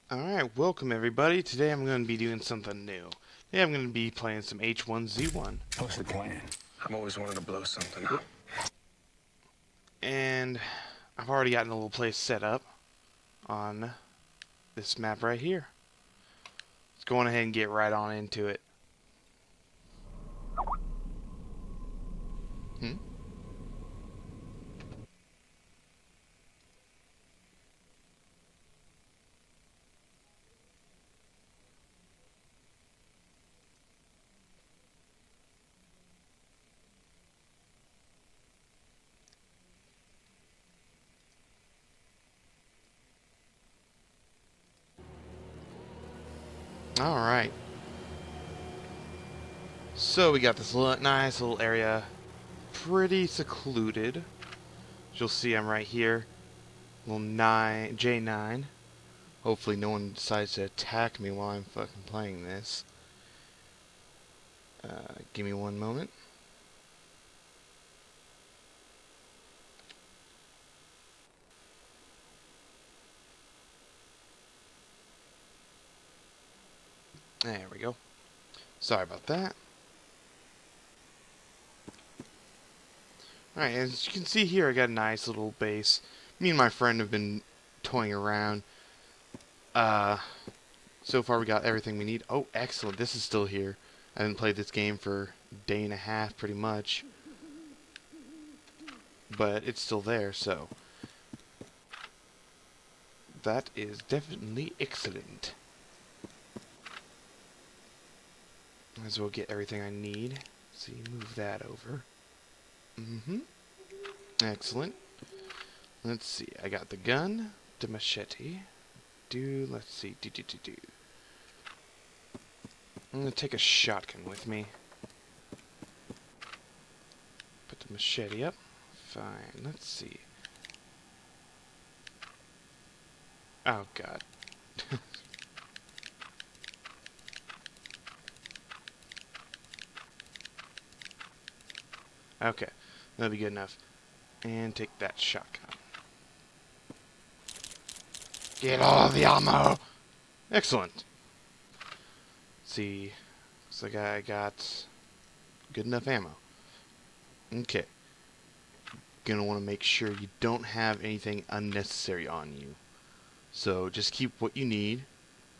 Alright, welcome everybody. Today I'm going to be doing something new. Today I'm going to be playing some H1Z1. What's the plan? I've always wanted to blow something up. And I've already gotten a little place set up on this map right here. Let's go on ahead and get right on into it. Hmm? Alright. So we got this nice little area. Pretty secluded. As you'll see, I'm right here. Little J9. Hopefully no one decides to attack me while I'm fucking playing this. Give me one moment. There we go. Sorry about that. Alright, as you can see here, I got a nice little base. Me and my friend have been toying around. So far we got everything we need. Oh, excellent. This is still here. I haven't played this game for a day and a half, pretty much. But it's still there, so that is definitely excellent. Might as well get everything I need. So you move that over. Excellent. Let's see. I got the gun, the machete. Let's see. I'm gonna take a shotgun with me. Put the machete up. Fine. Let's see. Oh god. Okay. That'll be good enough. And take that shotgun. Get all the ammo! Excellent. Let's see. Looks like I got good enough ammo. Okay. Gonna want to make sure you don't have anything unnecessary on you. So just keep what you need.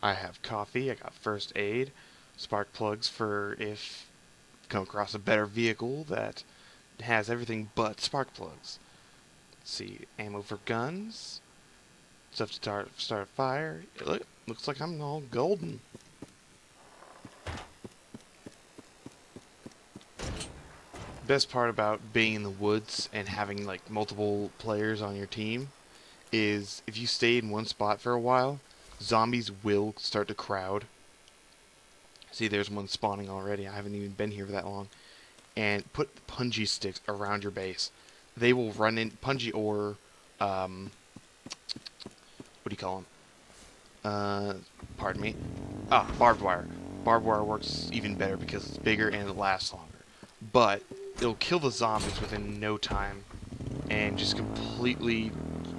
I have coffee, I got first aid, spark plugs for if you come across a better vehicle that has everything but spark plugs. Let's see, ammo for guns, stuff to start a fire. Looks like I'm all golden. Best part about being in the woods and having like multiple players on your team is if you stay in one spot for a while, zombies will start to crowd. See, there's one spawning already. I haven't even been here for that long. And put punji sticks around your base. They will run in punji or what do you call them? Pardon me. Barbed wire. Barbed wire works even better because it's bigger and it lasts longer. But it'll kill the zombies within no time, and just completely,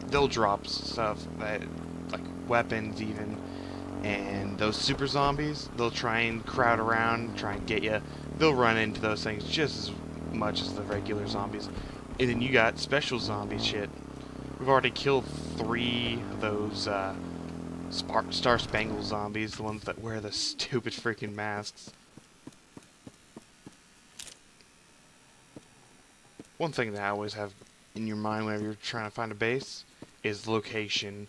they'll drop stuff that, like weapons even, and those super zombies, they'll try and crowd around, try and get you. They'll run into those things just as much as the regular zombies. And then you got special zombie shit. We've already killed 3 of those Star Spangled zombies, the ones that wear the stupid freaking masks. One thing that I always have in your mind whenever you're trying to find a base is the location,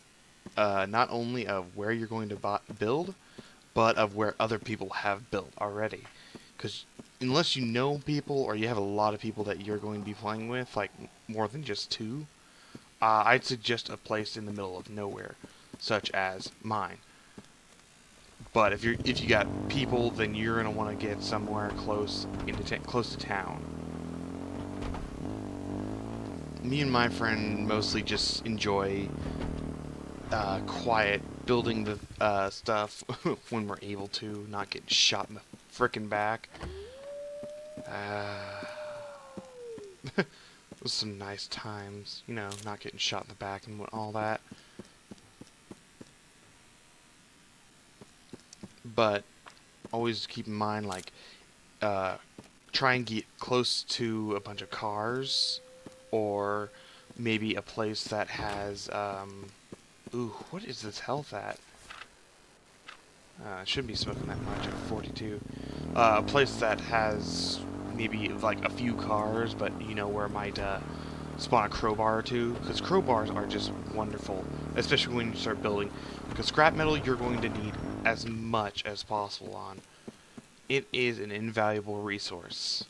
not only of where you're going to build, but of where other people have built already. Because unless you know people or you have a lot of people that you're going to be playing with, like more than just 2, I'd suggest a place in the middle of nowhere, such as mine. But if you got people, then you're gonna want to get somewhere close close to town. Me and my friend mostly just enjoy quiet, building the stuff when we're able to, not get shot in the frickin' back. It was some nice times, you know, not getting shot in the back and all that. but always keep in mind, like, uh, try and get close to a bunch of cars, or maybe a place that has, ooh, what is this health at? Shouldn't be smoking that much at 42. A place that has maybe like a few cars, but you know where it might spawn a crowbar or two, because crowbars are just wonderful, especially when you start building. Because scrap metal you're going to need as much as possible on. It is an invaluable resource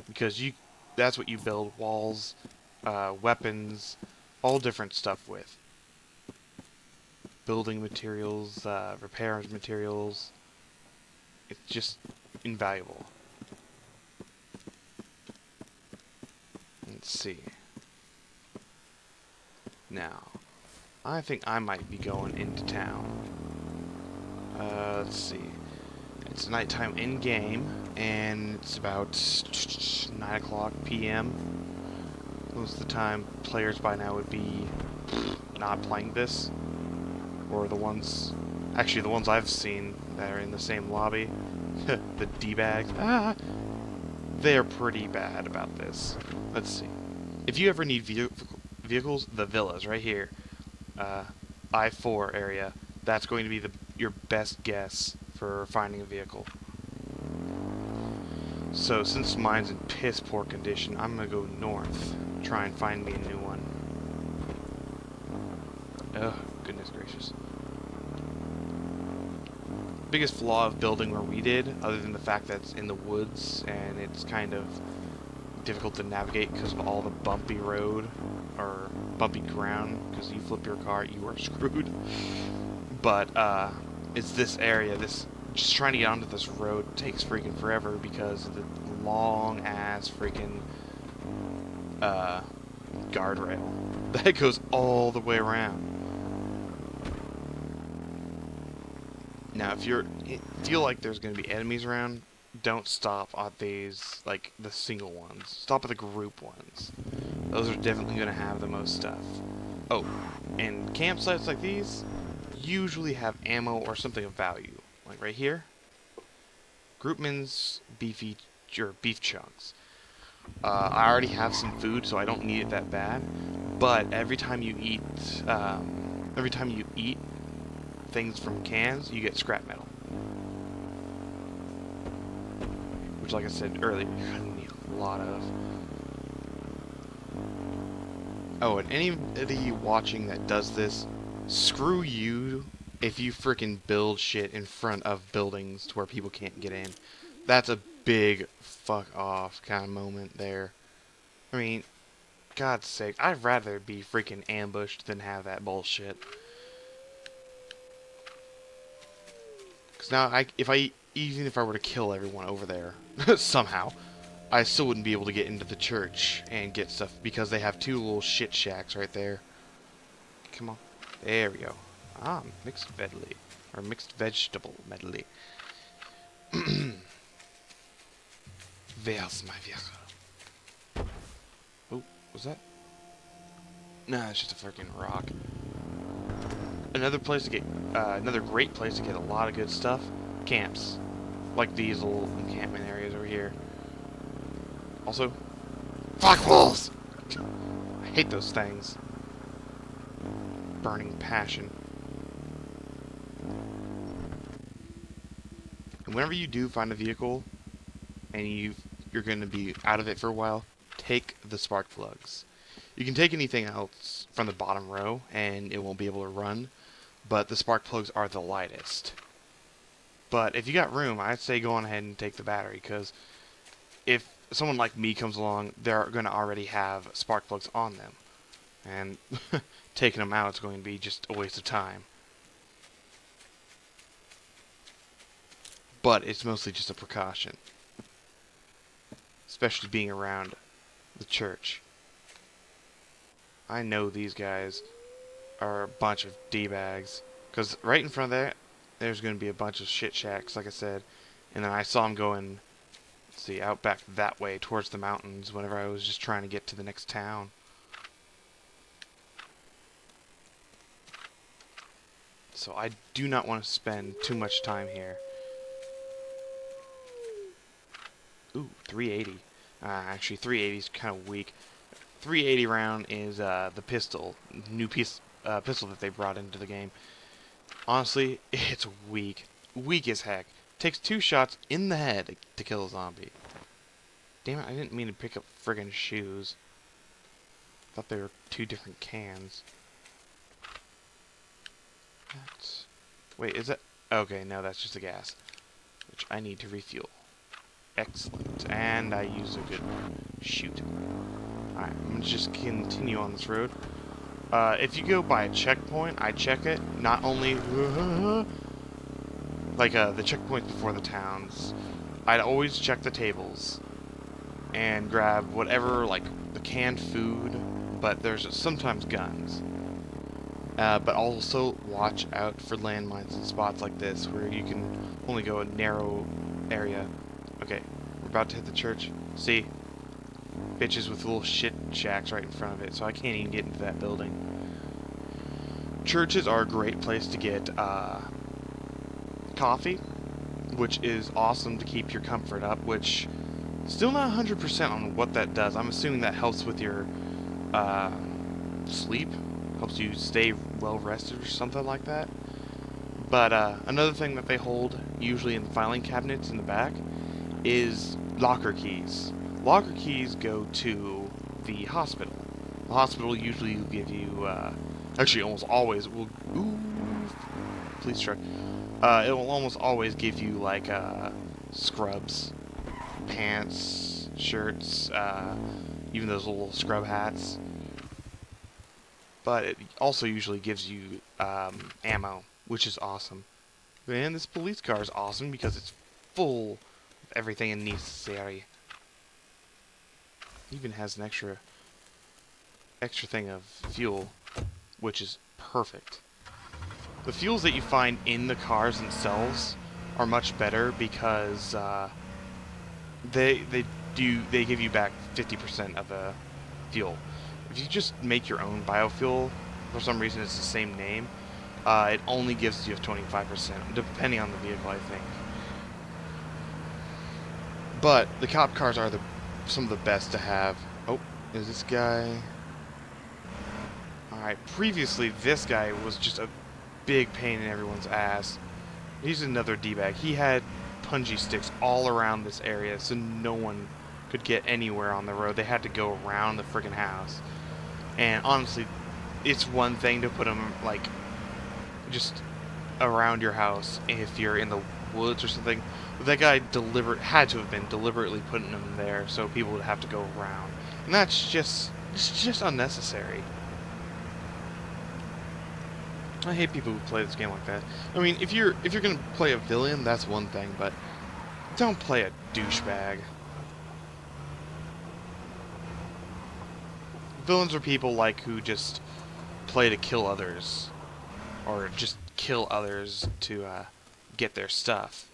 because that's what you build walls, weapons, all different stuff with. Building materials, repair materials. It's just invaluable. Let's see. Now, I think I might be going into town. Let's see. It's nighttime in-game, and it's about 9 o'clock p.m. Most of the time, players by now would be not playing this. Or the ones... Actually, the ones I've seen that are in the same lobby. The D-bags. They're pretty bad about this. Let's see. If you ever need vehicles, the villas right here. I-4 area. That's going to be your best guess for finding a vehicle. So since mine's in piss poor condition, I'm gonna go north, try and find me a new one. Oh, goodness gracious. Biggest flaw of building where we did, other than the fact that it's in the woods and it's kind of difficult to navigate because of all the bumpy road or bumpy ground, because you flip your car, you are screwed. But it's this area, just trying to get onto this road takes freaking forever because of the long ass freaking guardrail that goes all the way around. Now, if you feel like there's going to be enemies around, don't stop at these, like, the single ones. Stop at the group ones. Those are definitely going to have the most stuff. Oh, and campsites like these usually have ammo or something of value. Like right here. Groupman's beef chunks. I already have some food, so I don't need it that bad. But every time you eat things from cans, you get scrap metal. Which, like I said earlier, you're gonna need a lot of. Oh, and anybody watching that does this, screw you if you frickin' build shit in front of buildings to where people can't get in. That's a big fuck off kind of moment there. I mean, God's sake, I'd rather be freaking ambushed than have that bullshit. Because now, even if I were to kill everyone over there, somehow, I still wouldn't be able to get into the church and get stuff because they have two little shit shacks right there. Come on. There we go. Ah, mixed medley. Or mixed vegetable medley. Where's my vehicle? Oh, was that? Nah, it's just a freaking rock. Another great place to get a lot of good stuff, camps. Like these little encampment areas over here. Also, fuck wolves! I hate those things. Burning passion. And whenever you do find a vehicle, and you're going to be out of it for a while, take the spark plugs. You can take anything else from the bottom row, and it won't be able to run, but the spark plugs are the lightest. But if you got room, I'd say go on ahead and take the battery, because if someone like me comes along, they're going to already have spark plugs on them. And taking them out is going to be just a waste of time. But it's mostly just a precaution. Especially being around the church. I know these guys are a bunch of D-bags. Because right in front of that, there's going to be a bunch of shit shacks, like I said. And then I saw them going, let's see, out back that way towards the mountains whenever I was just trying to get to the next town. so I do not want to spend too much time here. Ooh, 380. Actually, 380 is kind of weak. 380 round is the pistol, pistol that they brought into the game. Honestly, it's weak. Weak as heck. Takes 2 shots in the head to kill a zombie. Damn it, I didn't mean to pick up friggin' shoes. Thought they were 2 different cans. That's... Wait, is that... Okay, no, that's just the gas. Which I need to refuel. Excellent. And I used a good one. Shoot. Alright, I'm gonna just continue on this road. If you go by a checkpoint, I check it. Not only... like, the checkpoints before the towns. I'd always check the tables. And grab whatever, like, the canned food. But there's sometimes guns. But also watch out for landmines and spots like this where you can only go a narrow area. Okay, we're about to hit the church. See? Bitches with little shit shacks right in front of it, so I can't even get into that building. Churches are a great place to get coffee, which is awesome to keep your comfort up, which still not 100% on what that does. I'm assuming that helps with your sleep, helps you stay well rested or something like that. But another thing that they hold, usually in the filing cabinets in the back, is locker keys. Locker keys go to the hospital. The hospital usually will give you, actually almost always will, ooh, police truck. It will almost always give you like scrubs, pants, shirts, even those little scrub hats. But it also usually gives you ammo, which is awesome. And this police car is awesome because it's full of everything necessary. Even has an extra thing of fuel, which is perfect. The fuels that you find in the cars themselves are much better because they give you back 50% of the fuel. If you just make your own biofuel, for some reason it's the same name, it only gives you 25%, depending on the vehicle, I think. But the cop cars are some of the best to have. Oh, is this guy... Alright, previously this guy was just a big pain in everyone's ass. He's another D-bag. He had punji sticks all around this area, so no one could get anywhere on the road. They had to go around the friggin' house. And honestly, it's one thing to put them, like, just around your house if you're in the woods or something. But that guy had to have been deliberately putting them there so people would have to go around. And that's just unnecessary. I hate people who play this game like that. I mean, if you're gonna play a villain, that's one thing, but don't play a douchebag. Villains are people like who just play to kill others, or just kill others to get their stuff.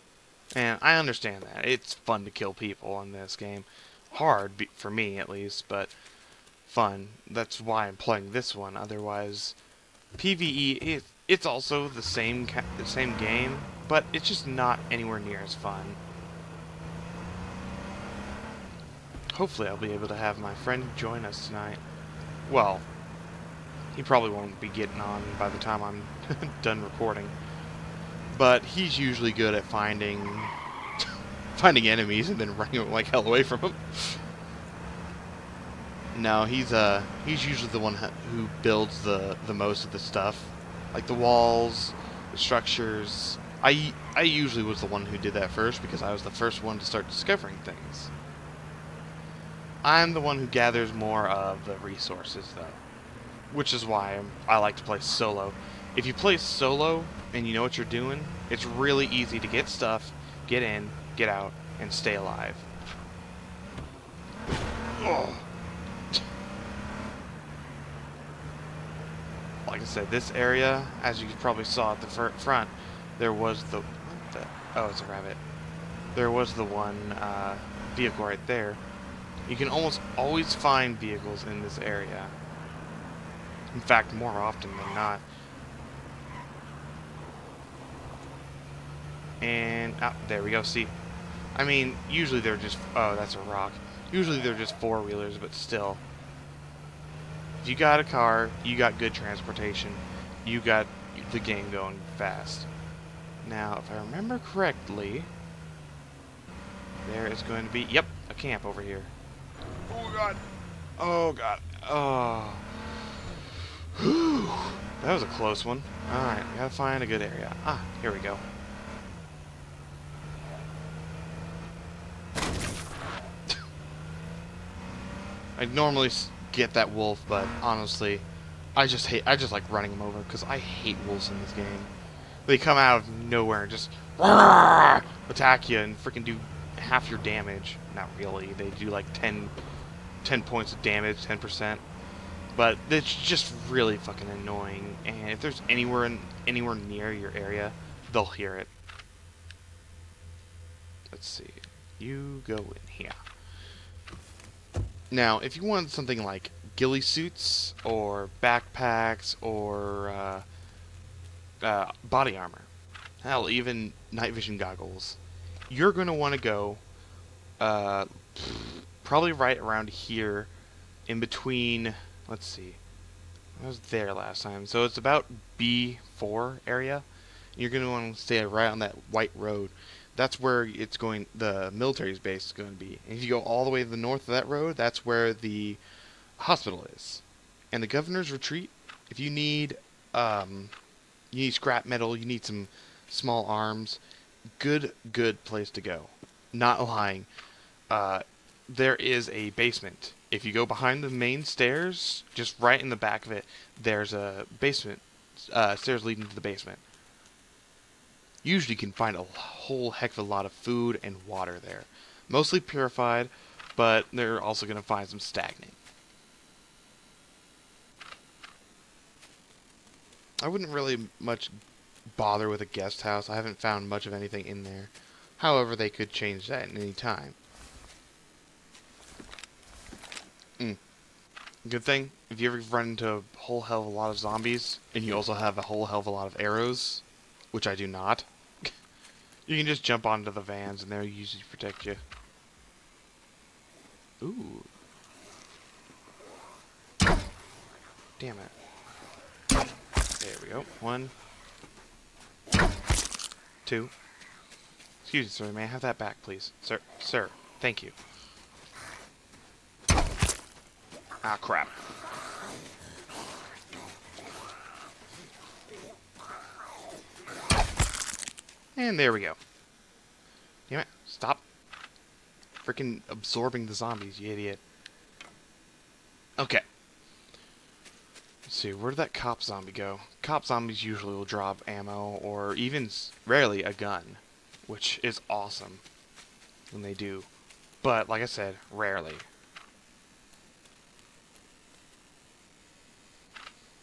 And I understand that. It's fun to kill people in this game. Hard, for me at least, but fun. That's why I'm playing this one. Otherwise, PvE, it's also the same game, but it's just not anywhere near as fun. Hopefully I'll be able to have my friend join us tonight. Well, he probably won't be getting on by the time I'm done recording. But he's usually good at finding enemies and then running like hell away from them. No, he's usually the one who builds the most of the stuff, like the walls, the structures. I usually was the one who did that first because I was the first one to start discovering things. I'm the one who gathers more of the resources, though, which is why I like to play solo. If you play solo and you know what you're doing, it's really easy to get stuff, get in, get out, and stay alive. Ugh. Like I said, this area, as you probably saw at the front, there was oh, it's a rabbit. There was the one vehicle right there. You can almost always find vehicles in this area. In fact, more often than not. And, there we go, see. I mean, usually they're just, oh, that's a rock. Usually they're just four-wheelers, but still. If you got a car, you got good transportation. You got the game going fast. Now, if I remember correctly, there is going to be, yep, a camp over here. Oh, God. Oh, God. Oh. Whew. That was a close one. Alright, we gotta find a good area. Ah, here we go. I'd normally get that wolf, but honestly, I just like running them over, because I hate wolves in this game. They come out of nowhere and just attack you and freaking do half your damage. Not really. They do like 10 points of damage, 10%. But it's just really fucking annoying. And if there's anywhere near your area, they'll hear it. Let's see. You go in here. Now, if you want something like ghillie suits or backpacks or body armor, hell, even night vision goggles, you're going to want to go probably right around here in between, let's see, I was there last time, so it's about B4 area. You're going to want to stay right on that white road. That's where it's going, the military's base is going to be. And if you go all the way to the north of that road, that's where the hospital is. And the governor's retreat, if you need scrap metal, you need some small arms, good place to go. Not lying. There is a basement. If you go behind the main stairs, just right in the back of it, there's a basement, stairs leading to the basement. Usually you can find a whole heck of a lot of food and water there. Mostly purified, but they're also going to find some stagnant. I wouldn't really much bother with a guest house. I haven't found much of anything in there. However, they could change that at any time. Good thing, if you ever run into a whole hell of a lot of zombies, and you also have a whole hell of a lot of arrows, which I do not, you can just jump onto the vans and they'll usually protect you. Ooh. Damn it. There we go. 1, 2. Excuse me, sir. May I have that back, please? Sir. Thank you. Ah, crap. And there we go. Damn it. Stop freaking absorbing the zombies, you idiot. Okay. Let's see, where did that cop zombie go? Cop zombies usually will drop ammo, or even, rarely, a gun. Which is awesome when they do. But, like I said, rarely.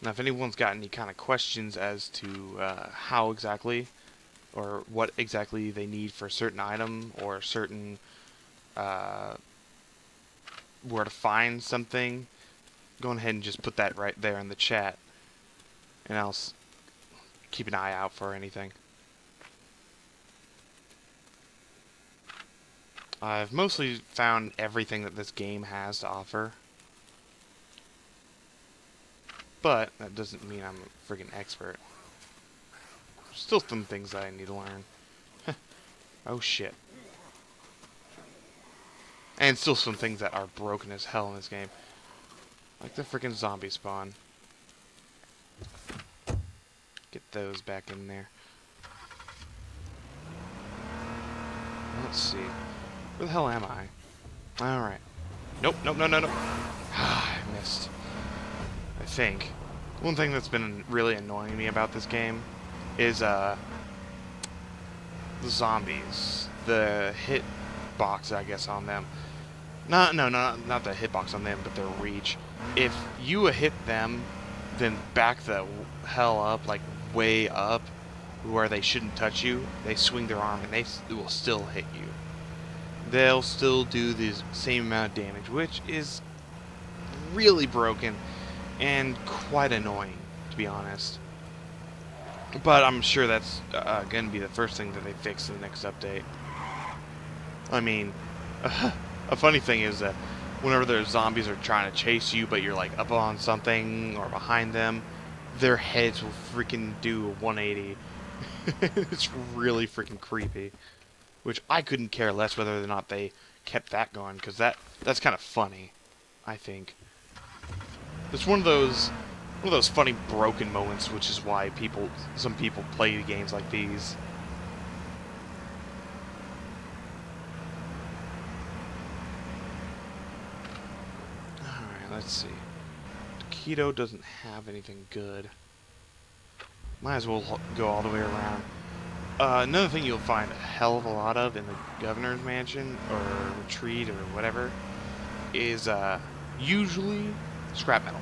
Now, if anyone's got any kind of questions as to how exactly, or what exactly they need for a certain item, or a certain, where to find something, go ahead and just put that right there in the chat, and I'll keep an eye out for anything. I've mostly found everything that this game has to offer. But that doesn't mean I'm a freaking expert. Still some things that I need to learn. Oh shit. And still some things that are broken as hell in this game. Like the freaking zombie spawn. Get those back in there. Let's see. Where the hell am I? Alright. Nope, no. I missed. I think. One thing that's been really annoying me about this game is the zombies. The hit box, I guess, on them. Not the hitbox on them, but their reach. If you hit them, then back the hell up, like way up, where they shouldn't touch you, they swing their arm and they will still hit you. They'll still do the same amount of damage, which is really broken and quite annoying, to be honest. But I'm sure that's going to be the first thing that they fix in the next update. I mean, a funny thing is that whenever their zombies are trying to chase you, but you're like up on something or behind them, their heads will freaking do a 180. It's really freaking creepy. Which I couldn't care less whether or not they kept that going, because that's kind of funny, I think. It's one of those funny broken moments, which is why some people play games like these. Alright, let's see. Keto doesn't have anything good. Might as well go all the way around. Another thing you'll find a hell of a lot of in the governor's mansion, or retreat, or whatever, is usually scrap metal.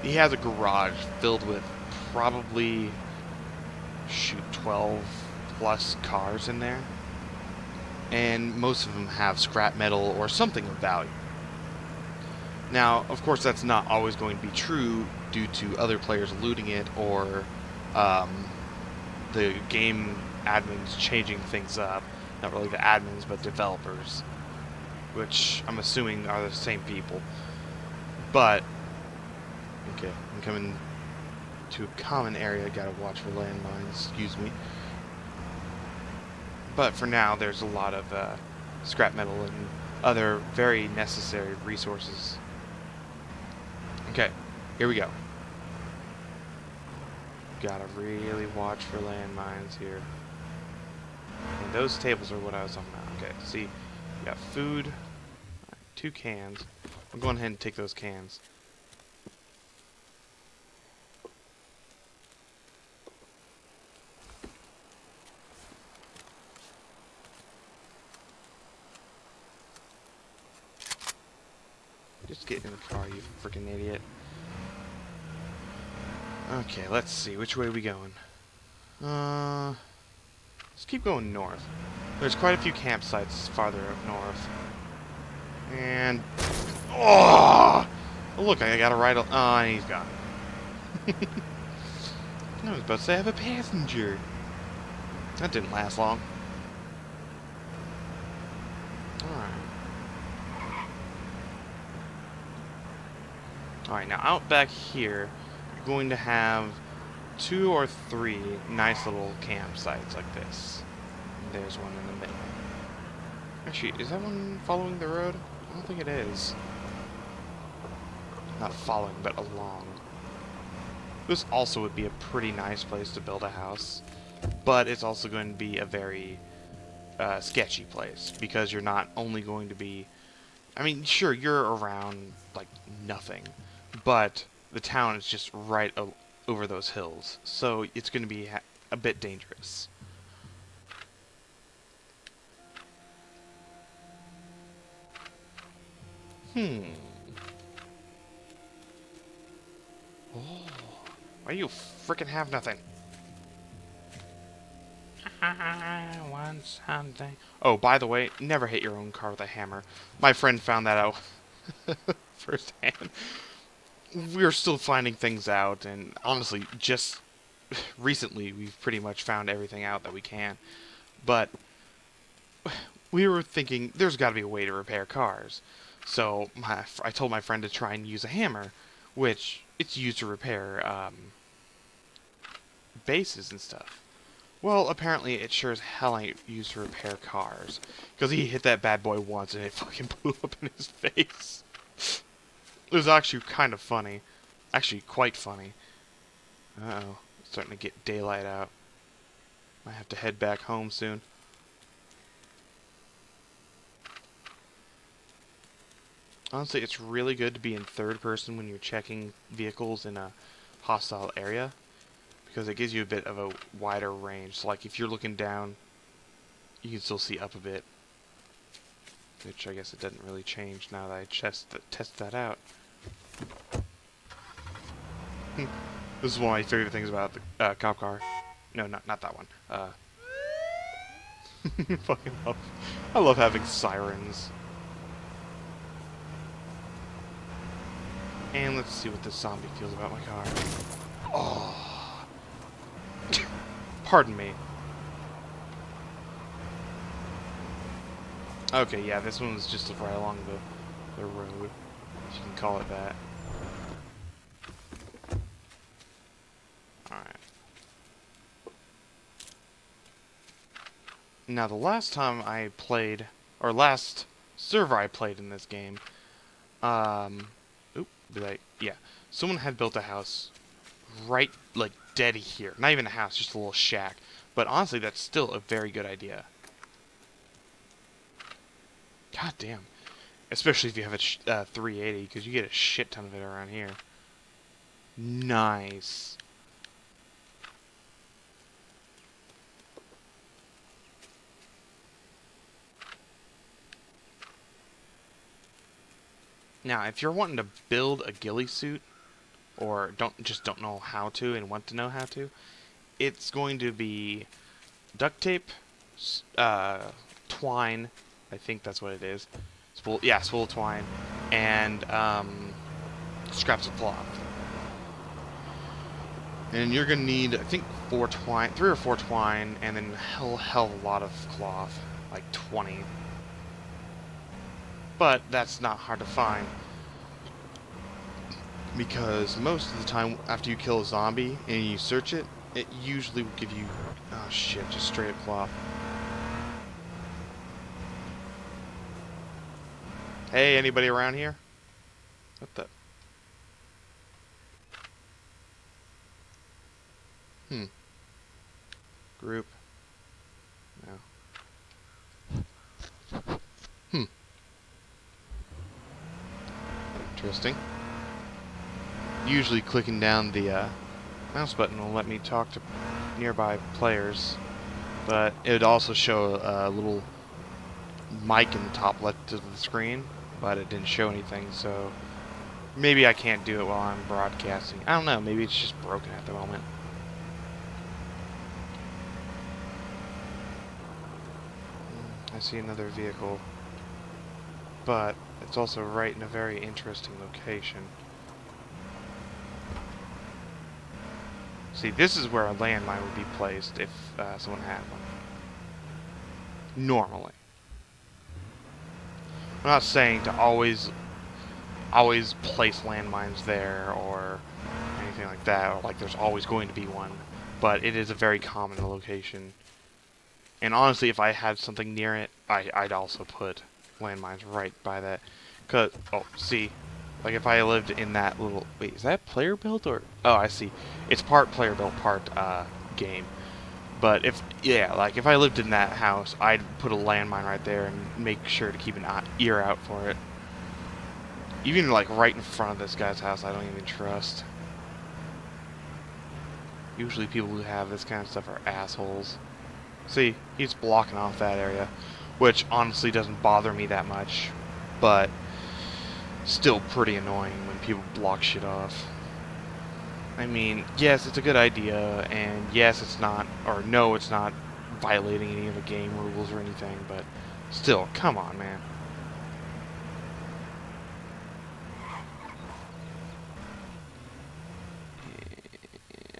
He has a garage filled with probably, 12 plus cars in there. And most of them have scrap metal or something of value. Now, of course, that's not always going to be true due to other players looting it or the game admins changing things up. Not really the admins, but developers, which I'm assuming are the same people. But, okay, I'm coming to a common area. Gotta watch for landmines, excuse me. But for now, there's a lot of scrap metal and other very necessary resources. Okay, here we go. Gotta really watch for landmines here. And those tables are what I was talking about. Okay, see, you got food, 2 cans. I'm going ahead and take those cans. Just get in the car, you freaking idiot. Okay, let's see. Which way are we going? Let's keep going north. There's quite a few campsites farther up north. And... Oh! Look, I got a ride... Oh, and he's gone. I was about to say I have a passenger. That didn't last long. Alright, now out back here, you're going to have 2 or 3 nice little campsites like this. And there's one in the middle. Actually, is that one following the road? I don't think it is. Not following, but along. This also would be a pretty nice place to build a house, but it's also going to be a very sketchy place, because you're not only going to be... I mean, sure, you're around, like, nothing, but the town is just right over those hills, so it's going to be a bit dangerous. Oh, why do you frickin' have nothing? I want something. Oh, by the way, never hit your own car with a hammer. My friend found that out firsthand. We're still finding things out, and honestly, just recently, we've pretty much found everything out that we can. But we were thinking there's got to be a way to repair cars. So I told my friend to try and use a hammer, which it's used to repair bases and stuff. Well, apparently it sure as hell ain't used to repair cars, because he hit that bad boy once and it fucking blew up in his face. It was actually kind of funny. Actually, quite funny. Uh-oh. It's starting to get daylight out. I have to head back home soon. Honestly, it's really good to be in third person when you're checking vehicles in a hostile area, because it gives you a bit of a wider range. So, like, if you're looking down, you can still see up a bit. Which I guess it doesn't really change now that I test that out. This is one of my favorite things about the cop car. No, not that one. I love having sirens. And let's see what this zombie feels about my car. Oh. Pardon me. Okay, yeah, this one was just right along the road, if you can call it that. Alright. Now, the last time I played, or last server I played in this game, yeah, someone had built a house right, like, dead here. Not even a house, just a little shack. But honestly, that's still a very good idea. God damn. Especially if you have a 380, because you get a shit ton of it around here. Nice. Now, if you're wanting to build a ghillie suit, or don't know how to and want to know how to, it's going to be duct tape, twine, I think that's what it is. Spool twine, and scraps of cloth. And you're gonna need, I think, 3 or 4 twine, and then a hell of a lot of cloth, like 20. But that's not hard to find, because most of the time after you kill a zombie and you search it, it usually will give you, oh shit, just straight up cloth. Hey, anybody around here? What the? Group. No. Interesting. Usually clicking down the mouse button will let me talk to nearby players, but it would also show a little mic in the top left of the screen, but it didn't show anything, so maybe I can't do it while I'm broadcasting. I don't know, maybe it's just broken at the moment. I see another vehicle, but it's also right in a very interesting location. See, this is where a landmine would be placed if someone had one. Normally. I'm not saying to always place landmines there or anything like that, or like there's always going to be one, but it is a very common location. And honestly, if I had something near it, I'd also put landmines right by that. Cause, oh, see, like if I lived in that little, wait, is that player built or, oh, I see, it's part player built, part game. But like if I lived in that house, I'd put a landmine right there and make sure to keep an ear out for it. Even like right in front of this guy's house, I don't even trust. Usually people who have this kind of stuff are assholes. See, he's blocking off that area, which honestly doesn't bother me that much, but still pretty annoying when people block shit off. I mean, yes, it's a good idea, and yes, it's not, or no, it's not violating any of the game rules or anything, but still, come on, man.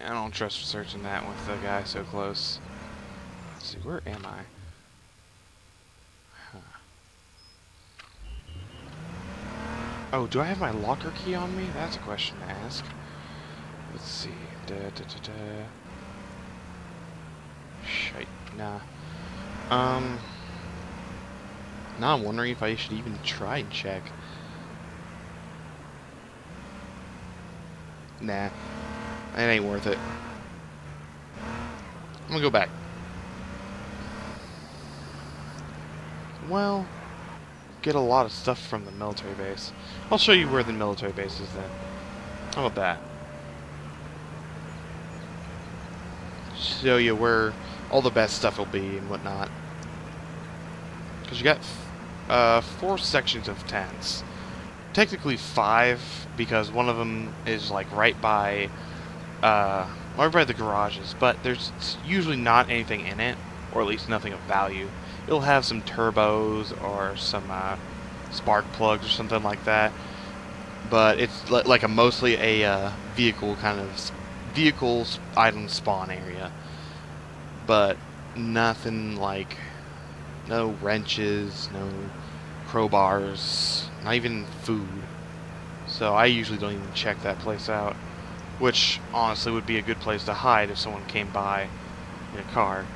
I don't trust searching that with the guy so close. Let's see, where am I? Huh. Oh, do I have my locker key on me? That's a question to ask. Let's see. Shite. Nah. Now I'm wondering if I should even try and check. Nah. It ain't worth it. I'm gonna go back. Well, get a lot of stuff from the military base. I'll show you where the military base is then. How about that? Show you where all the best stuff will be and whatnot. Because you got 4 sections of tents. Technically 5, because one of them is like right by the garages, but there's usually not anything in it, or at least nothing of value. It'll have some turbos or some spark plugs or something like that, but it's like mostly a vehicle kind of vehicles item spawn area, but nothing like no wrenches, no crowbars, not even food. So I usually don't even check that place out, which honestly would be a good place to hide if someone came by in a car.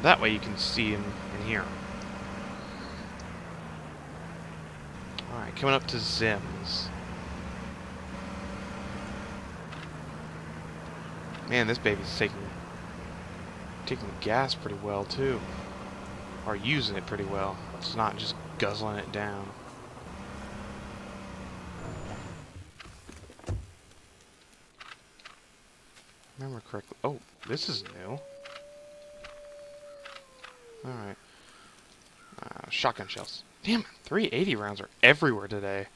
That way you can see him and hear him. Alright, coming up to Zim's. Man, this baby's taking gas pretty well too. Or using it pretty well. It's not just guzzling it down. Remember correctly. Oh, this is new. Alright. Shotgun shells. Damn it, 380 rounds are everywhere today.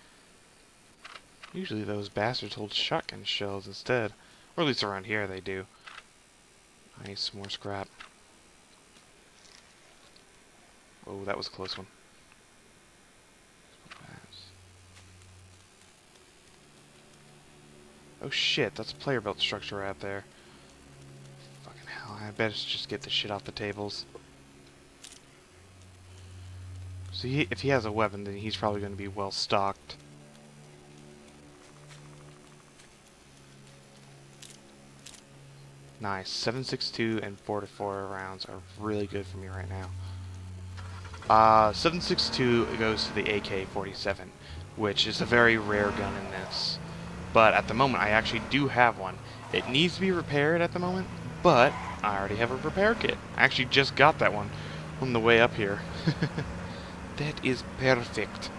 Usually those bastards hold shotgun shells instead. Or at least around here they do. I need some more scrap. Oh, that was a close one. Oh shit, that's a player built structure out there. Fucking hell, I better just get this shit off the tables. So if he has a weapon, then he's probably going to be well stocked. Nice. 7.62 and 4-4 rounds are really good for me right now. 7.62 goes to the AK-47, which is a very rare gun in this. But at the moment, I actually do have one. It needs to be repaired at the moment, but I already have a repair kit. I actually just got that one on the way up here. That is perfect.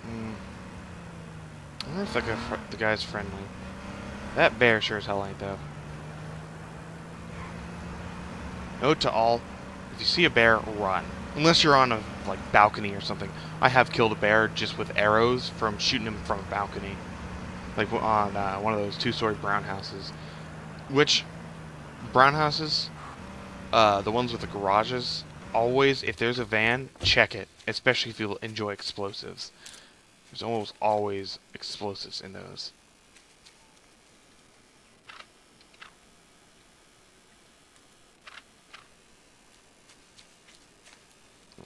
I wonder if the guy's friendly. That bear sure as hell ain't, though. Note to all, if you see a bear, run. Unless you're on a balcony or something. I have killed a bear just with arrows from shooting him from a balcony. Like on one of those two-story brown houses. Which, brown houses, the ones with the garages, always, if there's a van, check it. Especially if you enjoy explosives. There's almost always explosives in those.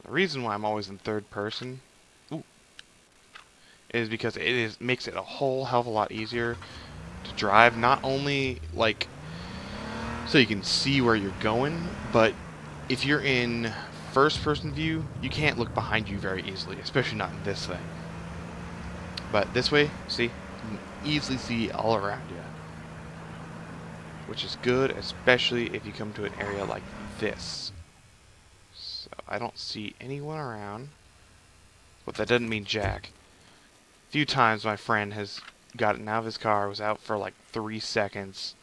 The reason why I'm always in third person is because makes it a whole hell of a lot easier to drive. Not only so you can see where you're going, but if you're in first person view, you can't look behind you very easily, especially not in this thing. But this way, see, you can easily see all around you, which is good, especially if you come to an area like this. So I don't see anyone around, but that doesn't mean jack. A few times my friend has gotten out of his car, was out for like 3 seconds.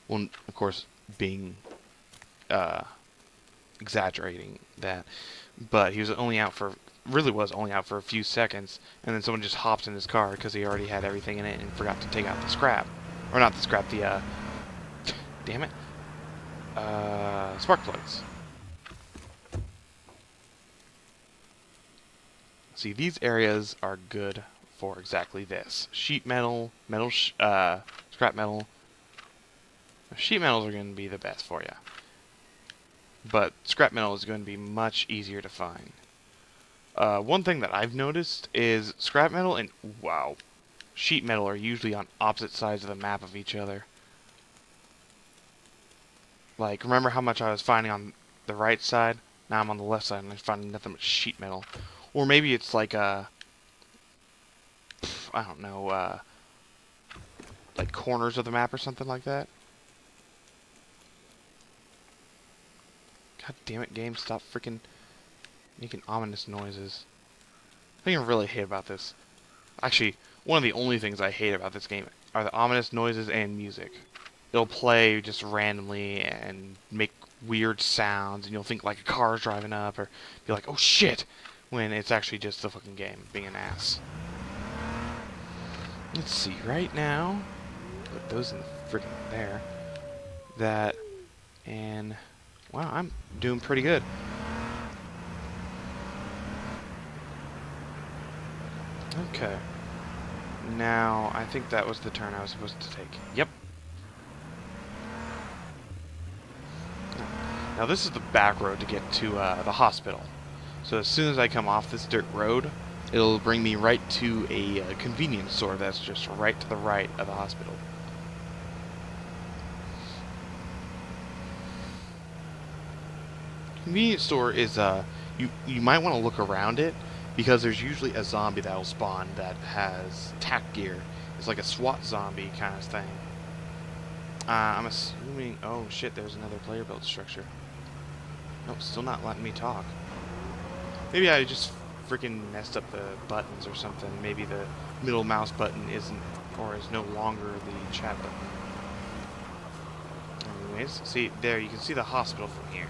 Well, of course, being exaggerating that, but he was only out for a few seconds, and then someone just hopped in his car because he already had everything in it and forgot to take out the scrap, or not the scrap, the damn it, spark plugs. See, these areas are good for exactly this. Sheet metal, scrap metal. Sheet metals are going to be the best for you. But scrap metal is going to be much easier to find. One thing that I've noticed is scrap metal and, sheet metal are usually on opposite sides of the map of each other. Like, remember how much I was finding on the right side? Now I'm on the left side and I'm finding nothing but sheet metal. Or maybe it's like I don't know, like corners of the map or something like that. God damn it, game, stop freaking making ominous noises. The thing I really hate about this, actually, one of the only things I hate about this game are the ominous noises and music. It'll play just randomly and make weird sounds, and you'll think like a car's driving up, or be like, oh shit, when it's actually just the fucking game being an ass. Let's see, right now, put those in the freaking there. That, and, wow, I'm doing pretty good. Okay. Now, I think that was the turn I was supposed to take. Yep. Now this is the back road to get to the hospital. So as soon as I come off this dirt road, it'll bring me right to a convenience store that's just right to the right of the hospital. Convenience store is you might want to look around it because there's usually a zombie that'll spawn that has tack gear. It's like a SWAT zombie kind of thing. I'm assuming. Oh shit! There's another player built structure. Nope, still not letting me talk. Maybe I just freaking messed up the buttons or something. Maybe the middle mouse button isn't or is no longer the chat button. Anyways, see there you can see the hospital from here.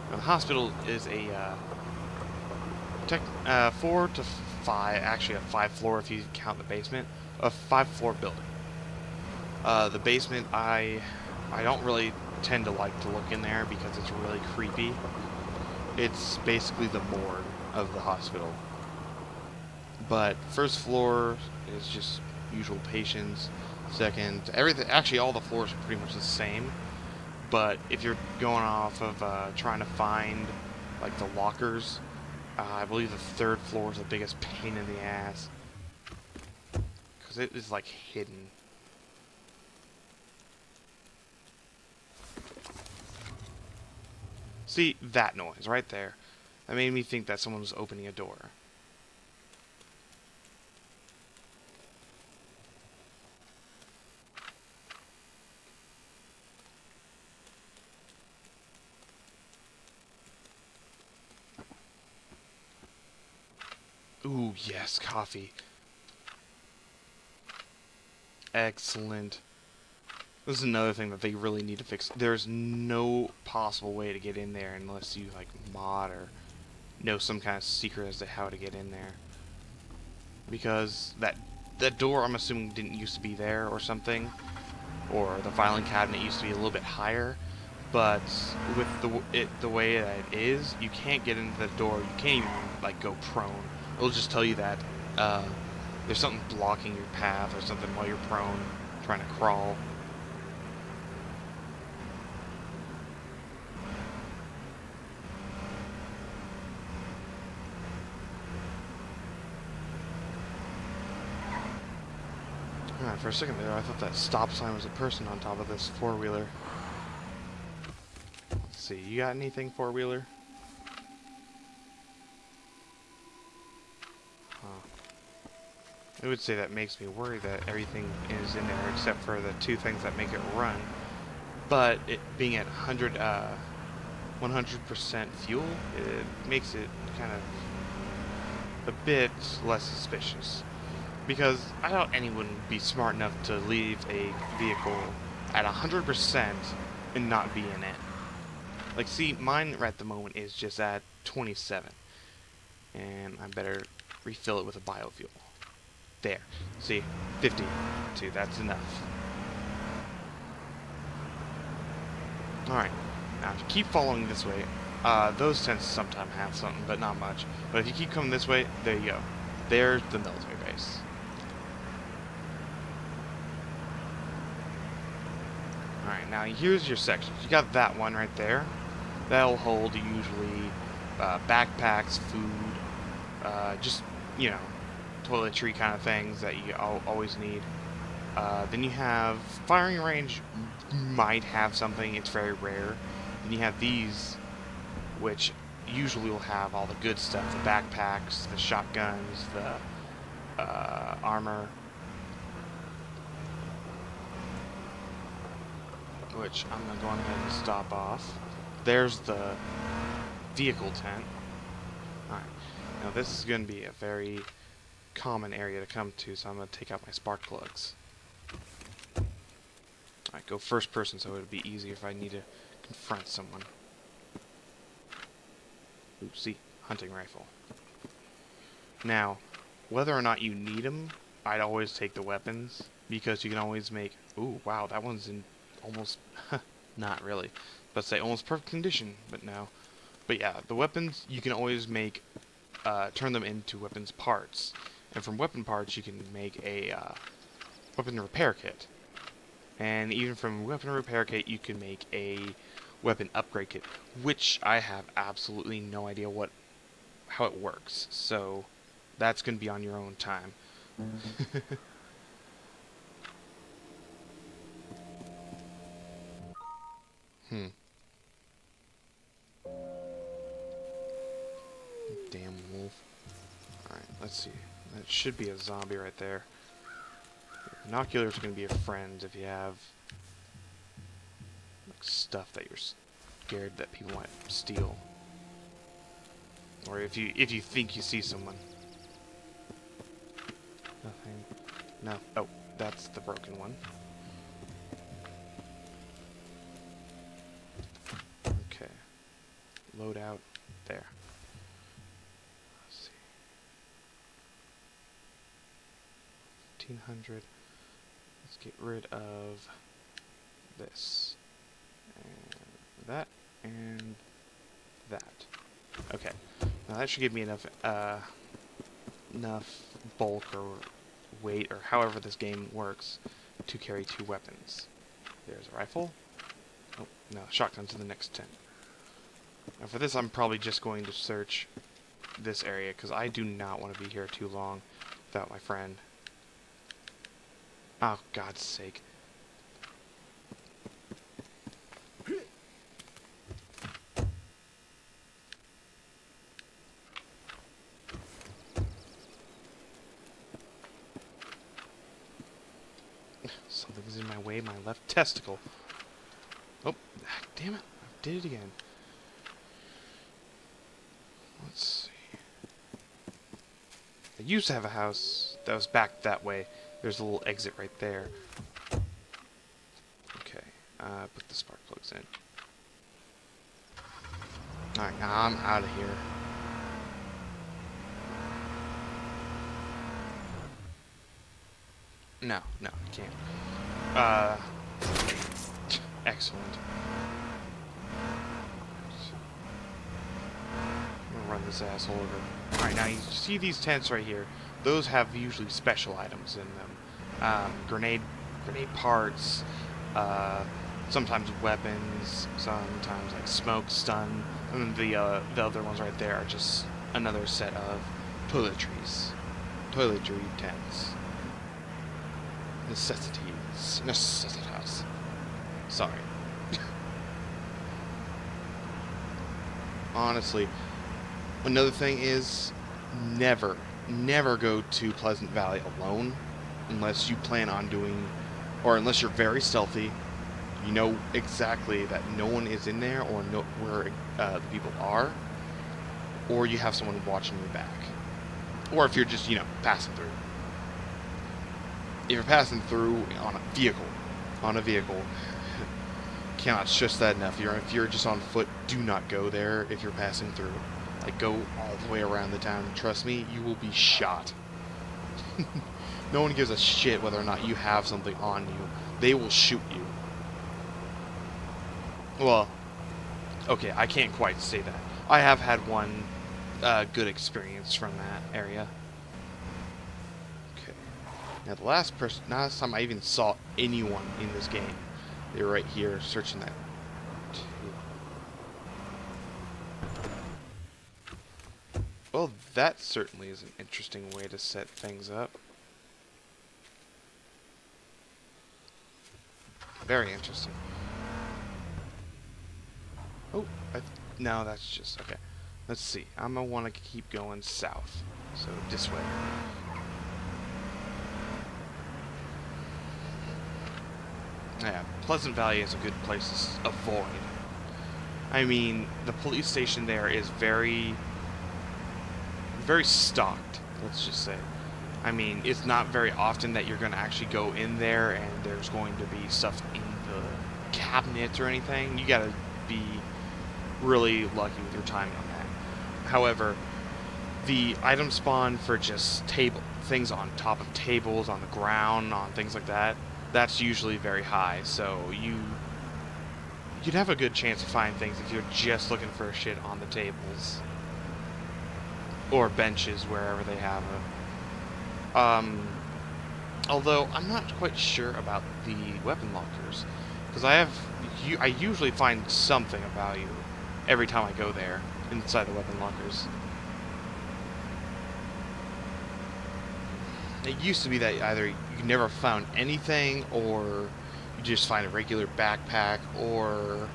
Now, the hospital is a 4 to 5, actually a 5 floor if you count the basement, a 5-floor building. The basement I don't really tend to like to look in there because it's really creepy. It's basically the morgue of the hospital. But first floor is just usual patients. Second, everything, actually all the floors are pretty much the same. But if you're going off of trying to find like the lockers, I believe the third floor is the biggest pain in the ass. Because it is like hidden. See, that noise right there. That made me think that someone was opening a door. Ooh, yes, coffee. Excellent. This is another thing that they really need to fix. There's no possible way to get in there unless you like mod or know some kind of secret as to how to get in there. Because that door, I'm assuming, didn't used to be there or something, or the filing cabinet used to be a little bit higher. But with the way that it is, you can't get into the door. You can't even like go prone. It'll just tell you that there's something blocking your path or something while you're prone, trying to crawl. Alright, for a second there, I thought that stop sign was a person on top of this four-wheeler. Let's see, you got anything four-wheeler? Huh. I would say that makes me worry that everything is in there except for the two things that make it run. But it being at 100% fuel, it makes it kind of a bit less suspicious. Because I doubt anyone would be smart enough to leave a vehicle at 100% and not be in it. Like, see, mine at the moment is just at 27. And I better refill it with a biofuel. There. See, 52. That's enough. Alright. Now, if you keep following this way, those tend to sometimes have something, but not much. But if you keep coming this way, there you go. There's the military base. Alright, now here's your sections. You got that one right there. That'll hold usually backpacks, food, just, you know, toiletry kind of things that you always need. Then you have firing range might have something, it's very rare. Then you have these, which usually will have all the good stuff, the backpacks, the shotguns, the armor. Which I'm going to go ahead and stop off. There's the vehicle tent. Alright, now this is going to be a very common area to come to, so I'm going to take out my spark plugs. Alright, go first person so it would be easier if I need to confront someone. Ooh, see, hunting rifle. Now, whether or not you need them, I'd always take the weapons, because you can always make... Ooh, wow, that one's in almost... not really. Let's say almost perfect condition, but no. But yeah, the weapons, you can always make... turn them into weapons parts. And from weapon parts, you can make a weapon repair kit. And even from weapon repair kit, you can make a weapon upgrade kit, which I have absolutely no idea how it works. So that's going to be on your own time. Damn wolf. Alright, let's see. That should be a zombie right there. Binoculars are going to be a friend if you have like, stuff that you're scared that people might steal. Or if you think you see someone. Nothing. No. Oh, that's the broken one. Okay. Load out there. Let's see. 1500. Let's get rid of this. And that. And that. Okay. Now that should give me enough bulk or weight or however this game works to carry 2 weapons. There's a rifle. Oh, no, shotgun's in the next tent. Now for this I'm probably just going to search this area because I do not want to be here too long without my friend. Oh, God's sake. Something's in my way, my left testicle. Oh, damn it. I did it again. Let's see. I used to have a house that was back that way. There's a little exit right there. Okay, put the spark plugs in. Alright, now I'm out of here. No, I can't. Excellent. I'm gonna run this asshole over. Alright, now you see these tents right here. Those have usually special items in them. Grenade parts, sometimes weapons, sometimes like smoke, stun, and then the other ones right there are just another set of toiletry tents. Necessitas. Sorry. Honestly, another thing is never go to Pleasant Valley alone unless you plan on doing, or unless you're very stealthy, you know exactly that no one is in there or know where the people are, or you have someone watching your back, or if you're just, passing through. If you're passing through on a vehicle, cannot stress that enough. If you're just on foot, do not go there if you're passing through. Like, go all the way around the town. Trust me, you will be shot. No one gives a shit whether or not you have something on you. They will shoot you. Well, okay, I can't quite say that. I have had one good experience from that area. Okay. Now, the last time I even saw anyone in this game, they were right here searching that. Well, that certainly is an interesting way to set things up. Very interesting. Oh, no, that's just, okay. Let's see. I'm going to want to keep going south. So, this way. Yeah, Pleasant Valley is a good place to avoid. I mean, the police station there is very stocked, let's just say. I mean, it's not very often that you're going to actually go in there and there's going to be stuff in the cabinets or anything. You got to be really lucky with your timing on that. However, the item spawn for just things on top of tables, on the ground, on things like that, that's usually very high. So you'd have a good chance to find things if you're just looking for shit on the tables or benches, wherever they have Um, although I'm not quite sure about the weapon lockers, because I usually find something of value every time I go there inside the weapon lockers. It used to be that either you never found anything, or you just find a regular backpack, or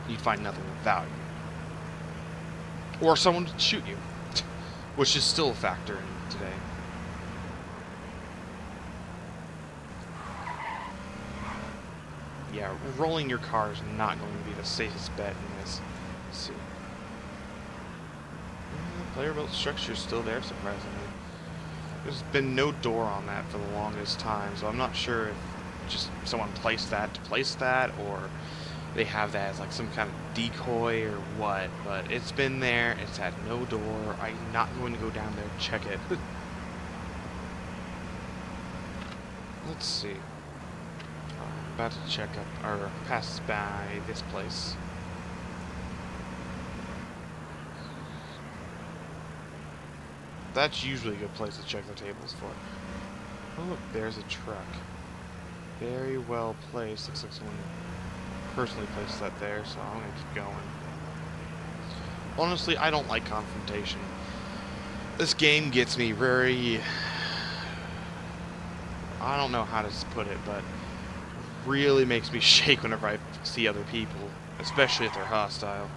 you'd find nothing of value, or someone would shoot you, which is still a factor in today. Yeah, rolling your car is not going to be the safest bet in this. Let's see. Player built structure is still there, surprisingly. There's been no door on that for the longest time, so I'm not sure if just someone placed that to place that, or they have that as like some kind of decoy or what, but it's been there, it's had no door. I'm not going to go down there and check it. Let's see. I'm about to check up, or pass by this place. That's usually a good place to check the tables for. Oh look, there's a truck. Very well placed. Looks like someone personally placed that there, so I'm gonna keep going. Honestly, I don't like confrontation. This game gets me very... I don't know how to put it, but really makes me shake whenever I see other people, especially if they're hostile.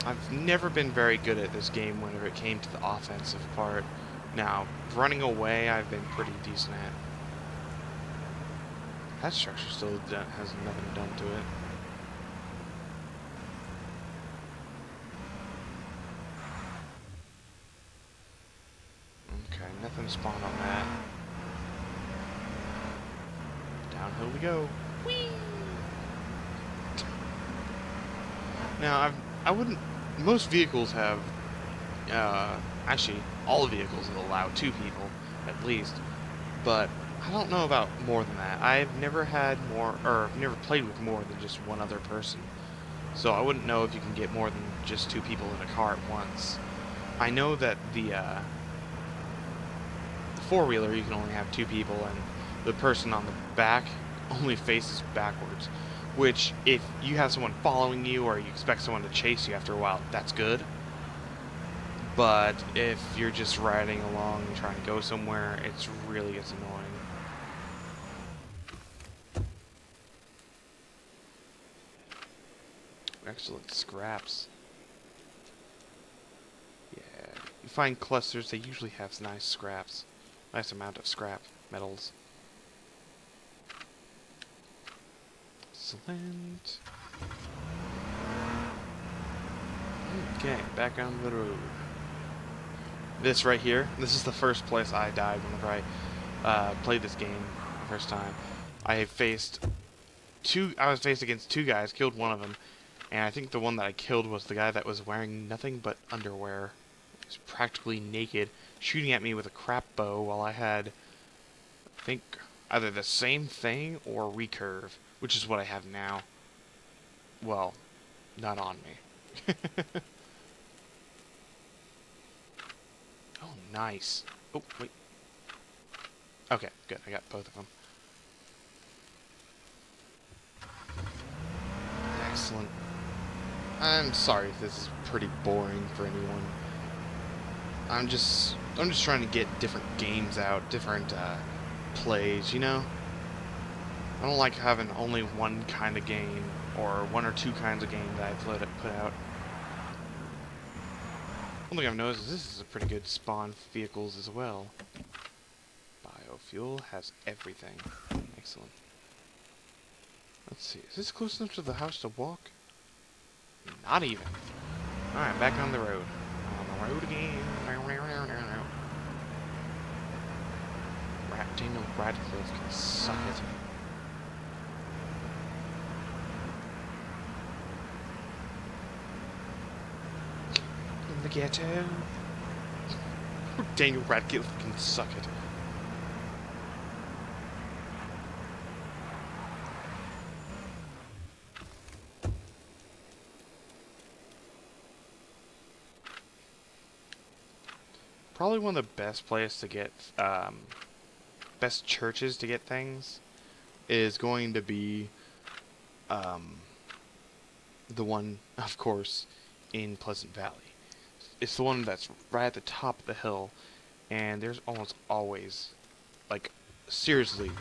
I've never been very good at this game whenever it came to the offensive part. Now, running away, I've been pretty decent at. That structure still has nothing done to it. Okay, nothing spawned on that. Downhill we go. Whee! Now, I wouldn't... Most vehicles have... actually, all vehicles will allow 2 people, at least. But I don't know about more than that. I've never had more... Or, I've never played with more than just one other person. So I wouldn't know if you can get more than just 2 people in a car at once. I know that the 4-wheeler, you can only have 2 people, and the person on the back only faces backwards. Which, if you have someone following you, or you expect someone to chase you after a while, that's good. But if you're just riding along and trying to go somewhere, it really gets annoying. Excellent scraps. Yeah, you find clusters, they usually have nice scraps. Nice amount of scrap metals. Excellent. Okay, back on the road. This right here, this is the first place I died whenever I played this game the first time. I was faced against 2 guys, killed one of them, and I think the one that I killed was the guy that was wearing nothing but underwear. He was practically naked, shooting at me with a crap bow while I had, I think, either the same thing or recurve, which is what I have now. Well, not on me. Oh, nice. Oh, wait. Okay, good. I got both of them. Excellent. I'm sorry if this is pretty boring for anyone. I'm just trying to get different games out, different plays, you know? I don't like having only one kind of game, or 1 or 2 kinds of game that I put out. One thing I've noticed is this is a pretty good spawn vehicles as well. Biofuel has everything. Excellent. Let's see, is this close enough to the house to walk? Not even. Alright, back on the road. On the road again. Daniel Radcliffe can suck it. In the ghetto. Daniel Radcliffe can suck it. probably one of the best places to get, best churches to get things is going to be, um, the one, of course, in Pleasant Valley. It's the one that's right at the top of the hill, and there's almost always, like, seriously,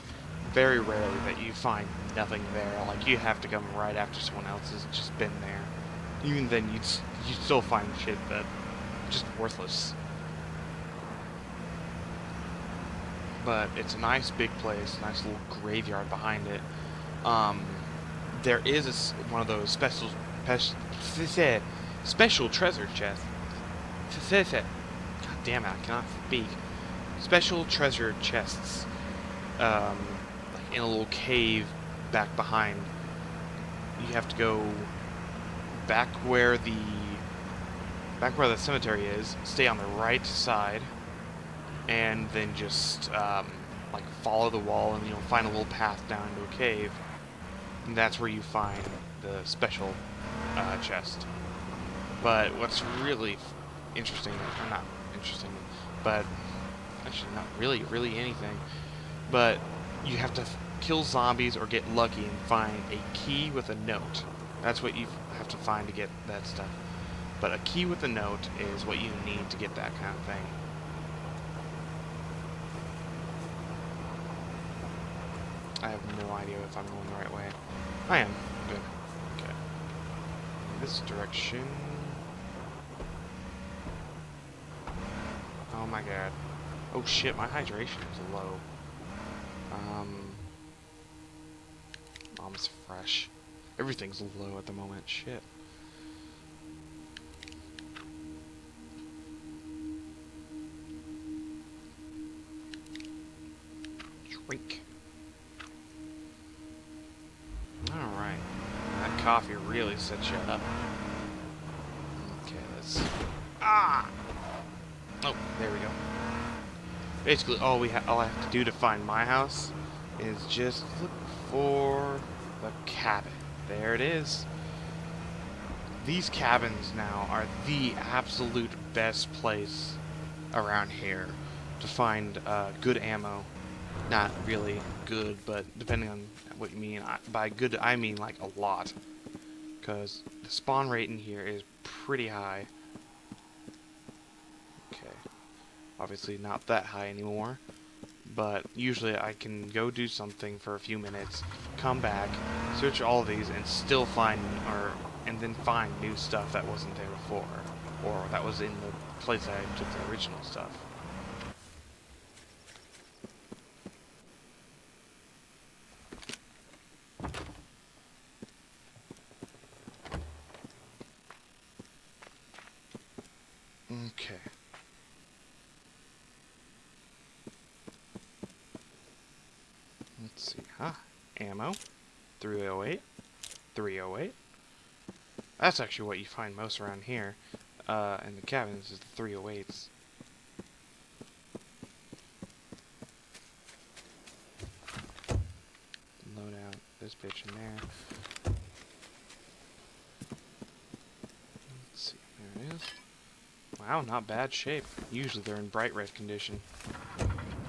very rarely that you find nothing there. Like, you have to come right after someone else has just been there. Even then, you'd still find shit that just worthless. But it's a nice big place, nice little graveyard behind it. Um, there is one of those special treasure chests. God damn it, I cannot speak. Special treasure chests, like in a little cave back behind. You have to go back where the cemetery is, stay on the right side, and then just like follow the wall, and you'll find a little path down into a cave, and that's where you find the special chest. But what's really interesting, or not interesting, but actually not really anything, but you have to kill zombies or get lucky and find a key with a note. That's what you have to find to get that stuff. But a key with a note is what you need to get that kind of thing. I have no idea if I'm going the right way. I am. Good. Okay. This direction. Oh my god. Oh shit, my hydration is low. Mom's fresh. Everything's low at the moment. Shit. Drink. Alright. That coffee really sets you up. Okay, let's... Ah! Oh, there we go. Basically, all I have to do to find my house is just look for the cabin. There it is. These cabins now are the absolute best place around here to find good ammo. Not really good, but depending on what you mean. By good, I mean like a lot. Because the spawn rate in here is pretty high. Okay. Obviously not that high anymore. But usually I can go do something for a few minutes, come back, search all of these, and still find, and then find new stuff that wasn't there before. Or that was in the place I took the original stuff. Okay. Let's see. Ammo. 308. 308. That's actually what you find most around here. In the cabins is the 308s. Load out this bitch in there. Let's see. There it is. Wow, not bad shape. Usually they're in bright red condition.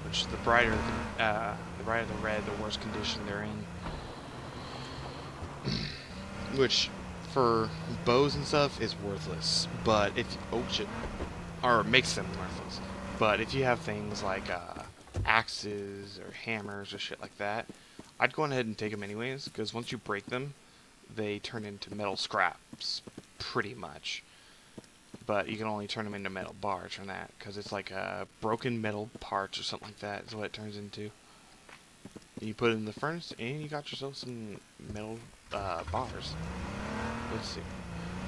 Which the brighter the red, the worse condition they're in. Which, for bows and stuff, is worthless. But if or makes them worthless. But if you have things like axes or hammers or shit like that, I'd go ahead and take them anyways, because once you break them, they turn into metal scraps, pretty much. But you can only turn them into metal bars from that, because it's like broken metal parts or something like that is what it turns into. And you put it in the furnace, and you got yourself some metal bars. Let's see.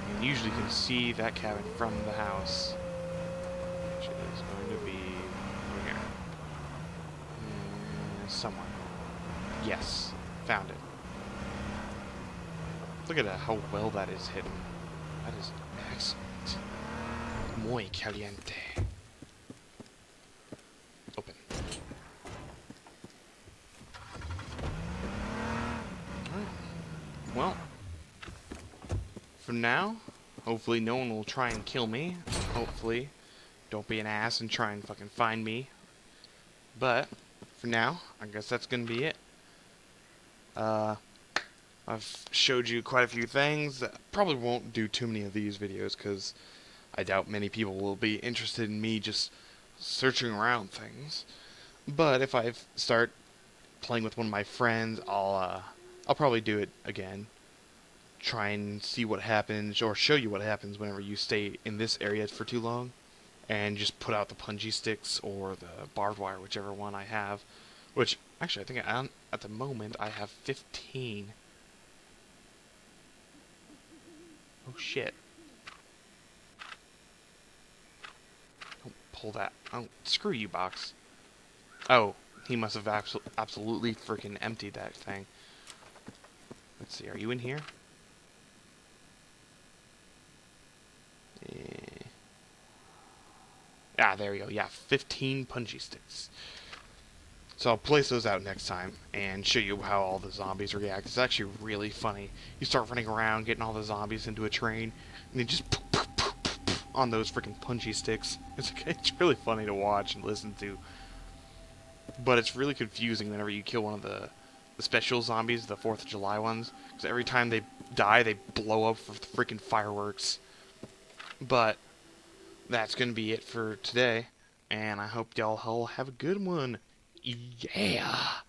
And usually you can see that cabin from the house, which is going to be over here. And somewhere. Yes, found it. Look at that, how well that is hidden. That is excellent. Muy caliente. Open. Alright. Well, for now, hopefully no one will try and kill me. Hopefully, don't be an ass and try and fucking find me. But for now, I guess that's gonna be it. I've showed you quite a few things. Probably won't do too many of these videos because I doubt many people will be interested in me just searching around things. But if I start playing with one of my friends, I'll probably do it again. Try and see what happens, or show you what happens whenever you stay in this area for too long, and just put out the punji sticks or the barbed wire, whichever one I have. Which actually, I think at the moment I have 15. Oh shit! Don't pull that. Oh, screw you, box. Oh, he must have absolutely freaking emptied that thing. Let's see, are you in here? Eh. Ah, there we go. Yeah, 15 punchy sticks. So I'll place those out next time and show you how all the zombies react. It's actually really funny. You start running around, getting all the zombies into a train, and then just poof, poof, poof, poof, poof on those freaking punchy sticks. It's really funny to watch and listen to. But it's really confusing whenever you kill one of the special zombies, the 4th of July ones, because every time they die, they blow up for freaking fireworks. But that's going to be it for today, and I hope y'all have a good one. Yeah!